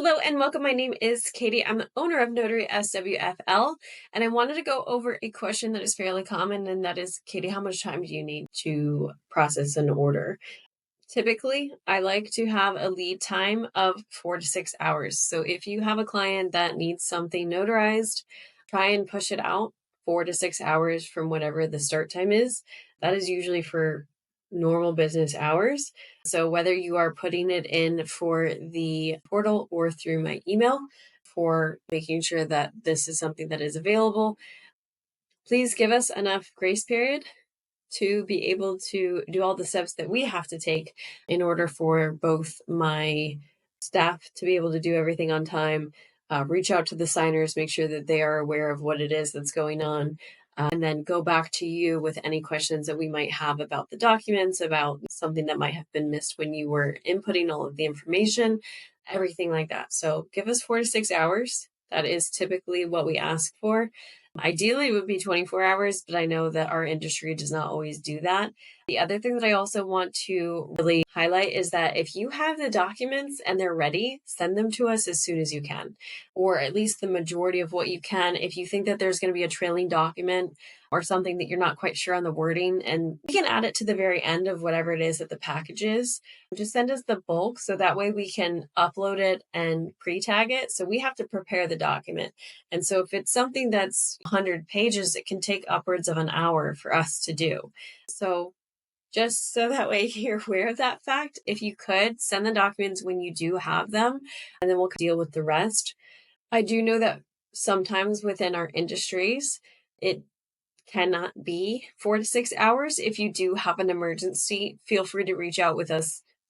Hello and welcome. My name is Katie. I'm the owner of Notary SWFL, and I wanted to go over a question that is fairly common, and that is, Katie, how much time do you need to process an order? Typically, I like to have a lead time of 4 to 6 hours. So if you have a client that needs something notarized, try and push it out 4 to 6 hours from whatever the start time is. That is usually for normal business hours. So whether you are putting it in for the portal or through my email for making sure that this is something that is available, please give us enough grace period to be able to do all the steps that we have to take in order for both my staff to be able to do everything on time, reach out to the signers, make sure that they are aware of what it is that's going on, and then go back to you with any questions that we might have about the documents, about something that might have been missed when you were inputting all of the information, everything like that. So give us 4 to 6 hours. That is typically what we ask for. Ideally, it would be 24 hours, but I know that our industry does not always do that. The other thing that I also want to really highlight is that if you have the documents and they're ready, send them to us as soon as you can, or at least the majority of what you can. If you think that there's going to be a trailing document or something that you're not quite sure on the wording, and we can add it to the very end of whatever it is that the package is, just send us the bulk so that way we can upload it and pre-tag it. So we have to prepare the document. And so if it's something that's 100 pages, it can take upwards of an hour for us to do. So just so that way you're aware of that fact, if you could send the documents when you do have them, and then we'll deal with the rest. I do know that sometimes within our industries, it cannot be 4 to 6 hours. If you do have an emergency, feel free to reach out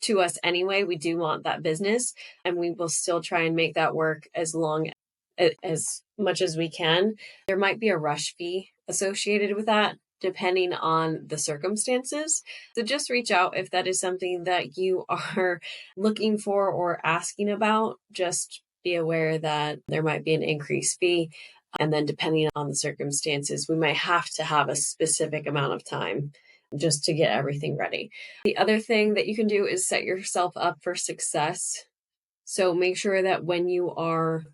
to us anyway. We do want that business, and we will still try and make that work as much as we can. There might be a rush fee associated with that, depending on the circumstances. So just reach out if that is something that you are looking for or asking about. Just be aware that there might be an increased fee. And then depending on the circumstances, we might have to have a specific amount of time just to get everything ready. The other thing that you can do is set yourself up for success. So make sure that when you are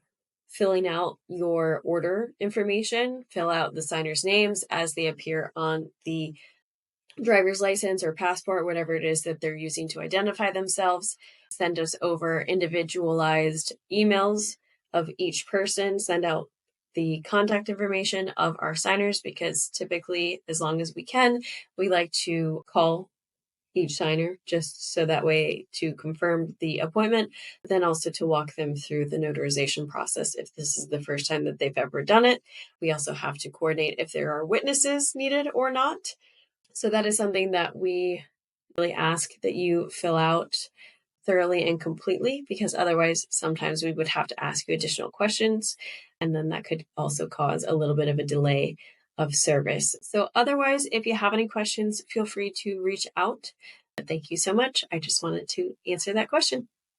filling out your order information, fill out the signer's names as they appear on the driver's license or passport, whatever it is that they're using to identify themselves. Send us over individualized emails of each person. Send out the contact information of our signers, because typically, as long as we can, we like to call each signer just so that way to confirm the appointment, but then also to walk them through the notarization process if this is the first time that they've ever done it. We also have to coordinate if there are witnesses needed or not. So that is something that we really ask that you fill out thoroughly and completely, because otherwise sometimes we would have to ask you additional questions, and then that could also cause a little bit of a delay of service. So otherwise, if you have any questions, feel free to reach out. But thank you so much. I just wanted to answer that question.